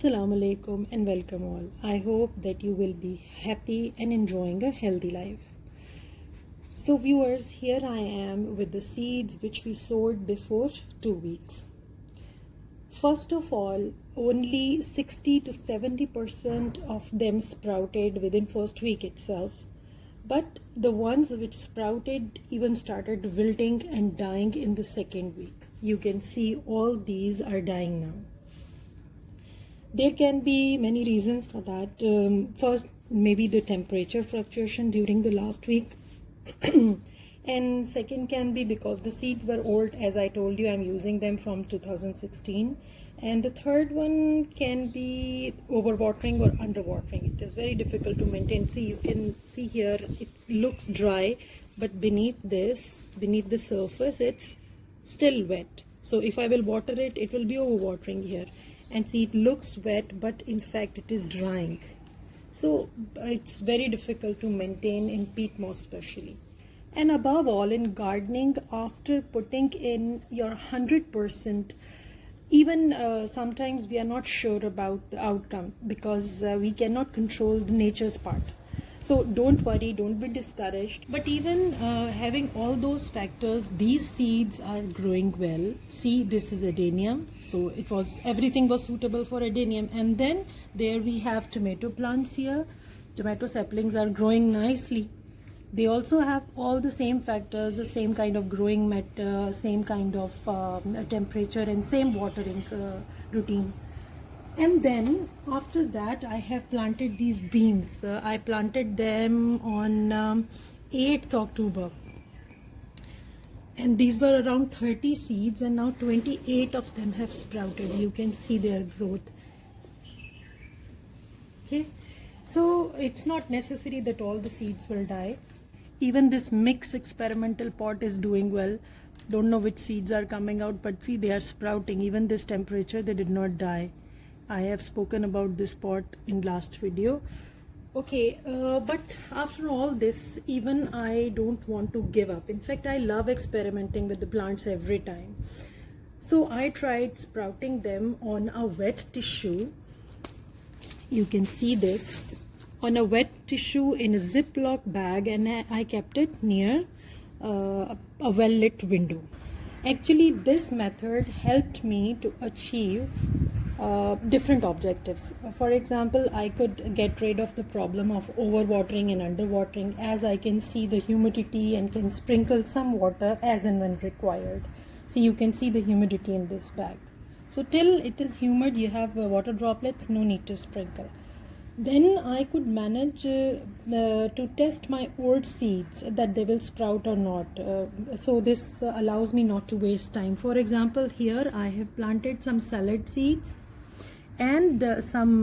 Assalamu alaikum and welcome all. I hope that you will be happy and enjoying a healthy life. So viewers, here I am with the seeds which we sowed before 2 weeks. First of all, only 60 to 70% of them sprouted within first week itself. But the ones which sprouted even started wilting and dying in the second week. You can see all these are dying now. There can be many reasons for that. First, maybe the temperature fluctuation during the last week. And second can be because the seeds were old. As I told you, I'm using them from 2016. And the third one can be overwatering or underwatering. It is very difficult to maintain. See, you can see here, it looks dry, but beneath the surface, it's still wet. So if I will water it, it will be overwatering here. And see, it looks wet, but in fact it is drying. So it's very difficult to maintain in peat moss especially. And above all, in gardening, after putting in your 100%, even sometimes we are not sure about the outcome because we cannot control the nature's part. So don't worry, don't be discouraged. But even having all those factors, these seeds are growing well. See, this is adenium. So everything was suitable for adenium. And then there we have tomato plants here. Tomato saplings are growing nicely. They also have all the same factors, the same kind of growing matter, same kind of temperature and same watering routine. And then after that I have planted these beans. I planted them on 8th October. And these were around 30 seeds and now 28 of them have sprouted. You can see their growth. Okay. So it's not necessary that all the seeds will die. Even this mix experimental pot is doing well. Don't know which seeds are coming out, but see, they are sprouting. Even this temperature, they did not die. I have spoken about this pot in last video. Okay, but after all this, even I don't want to give up. In fact, I love experimenting with the plants every time. So I tried sprouting them on a wet tissue. You can see this on a wet tissue in a Ziploc bag, and I kept it near a well-lit window. Actually, this method helped me to achieve different objectives. For example, I could get rid of the problem of overwatering and underwatering, as I can see the humidity and can sprinkle some water as and when required. See, you can see the humidity in this bag. So till it is humid, you have water droplets, no need to sprinkle. Then I could manage to test my old seeds that they will sprout or not. So this allows me not to waste time. For example, here I have planted some salad seeds and some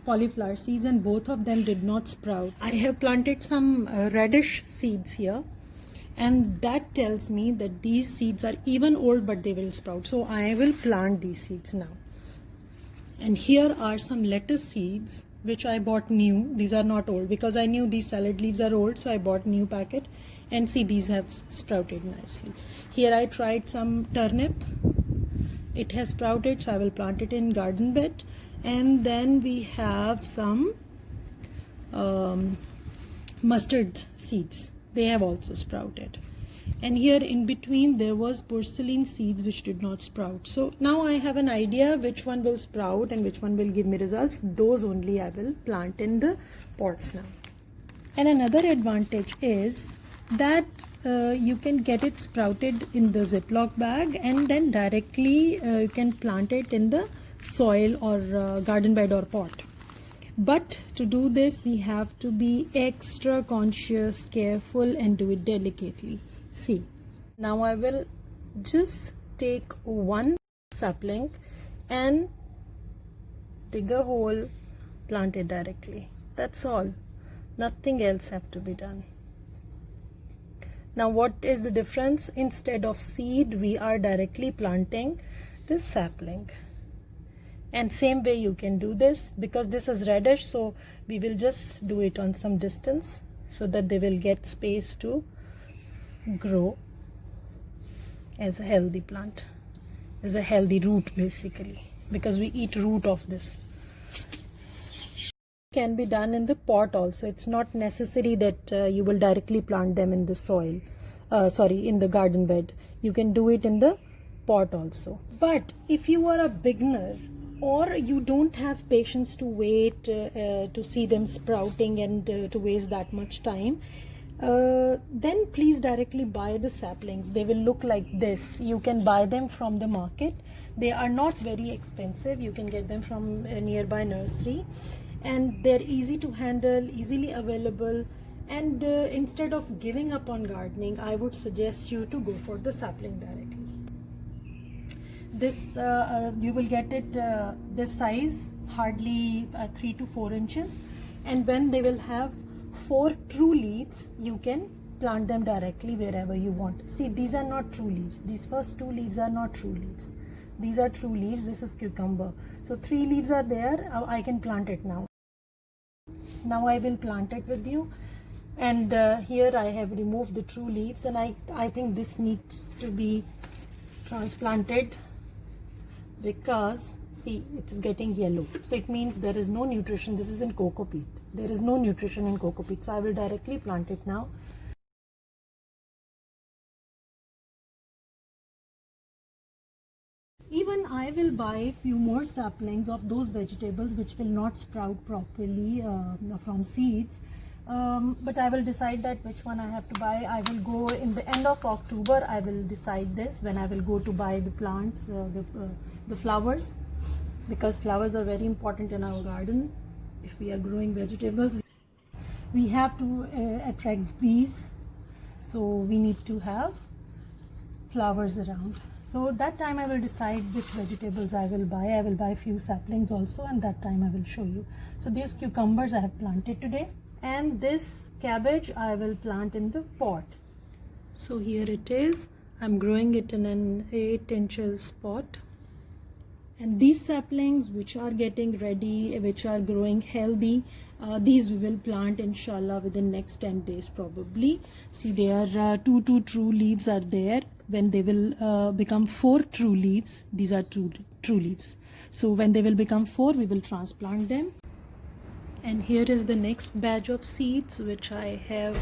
cauliflower seeds, and both of them did not sprout. I have planted some radish seeds here, and that tells me that these seeds are even old but they will sprout. So I will plant these seeds now. And here are some lettuce seeds which I bought new. These are not old because I knew these salad leaves are old, so I bought new packet. And see, these have sprouted nicely. Here I tried some turnip. It has sprouted, so I will plant it in garden bed. And then we have some mustard seeds. They have also sprouted. And here in between there was porcelain seeds which did not sprout. So now I have an idea which one will sprout and which one will give me results. Those only I will plant in the pots now. And another advantage is that you can get it sprouted in the Ziploc bag, and then directly you can plant it in the soil or garden bed or pot. But to do this, we have to be extra conscious, careful, and do it delicately. See, now I will just take one sapling and dig a hole, plant it directly. That's all. Nothing else have to be done. Now what is the difference? Instead of seed, we are directly planting this sapling. And same way you can do this, because this is radish, so we will just do it on some distance so that they will get space to grow as a healthy plant, as a healthy root basically, because we eat root of this can be done in the pot also. It's not necessary that you will directly plant them in the soil, in the garden bed. You can do it in the pot also. But if you are a beginner or you don't have patience to wait to see them sprouting and to waste that much time, then please directly buy the saplings. They will look like this. You can buy them from the market. They are not very expensive. You can get them from a nearby nursery, and they're easy to handle, easily available. And instead of giving up on gardening, I would suggest you to go for the sapling directly. This you will get it this size, hardly 3 to 4 inches, and when they will have 4 true leaves, you can plant them directly wherever you want. See, these are not true leaves. These first 2 leaves are not true leaves. These are true leaves. This is cucumber. So 3 leaves are there. I can plant it now. Now I will plant it with you. And here I have removed the true leaves, and I think this needs to be transplanted, because see, it is getting yellow, so it means there is no nutrition. This is in coco peat. There is no nutrition in coco peat, so I will directly plant it now. Even I will buy a few more saplings of those vegetables which will not sprout properly from seeds. But I will decide that which one I have to buy. I will go in the end of October. I will decide this when I will go to buy the plants, the flowers, because flowers are very important in our garden. If we are growing vegetables, we have to attract bees, so we need to have flowers around. So that time I will decide which vegetables I will buy. I will buy few saplings also, and that time I will show you. So these cucumbers I have planted today, and this cabbage I will plant in the pot. So here it is. I'm growing it in an 8 inches pot. And these saplings which are getting ready, which are growing healthy, these we will plant inshallah within next 10 days probably. See, there are 2 true leaves are there. When they will become 4 true leaves, these are true leaves. So when they will become 4, we will transplant them. And here is the next batch of seeds which I have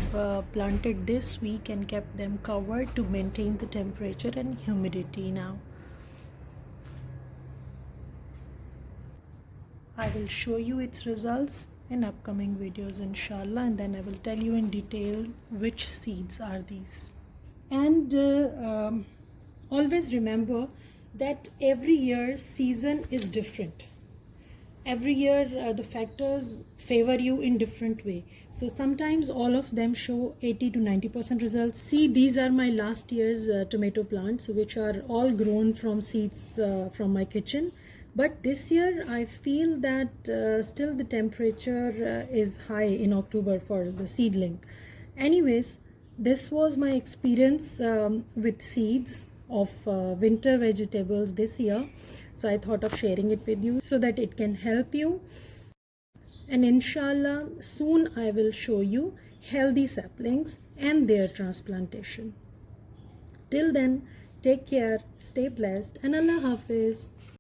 planted this week and kept them covered to maintain the temperature and humidity now. I will show you its results in upcoming videos inshallah, and then I will tell you in detail which seeds are these. And always remember that every year season is different. Every year the factors favor you in different way. So sometimes all of them show 80 to 90% results. See, these are my last year's tomato plants, which are all grown from seeds from my kitchen. But this year I feel that still the temperature is high in October for the seedling. Anyways, this was my experience with seeds of winter vegetables this year. So I thought of sharing it with you so that it can help you. And inshallah, soon I will show you healthy saplings and their transplantation. Till then, take care, stay blessed, and Allah Hafiz.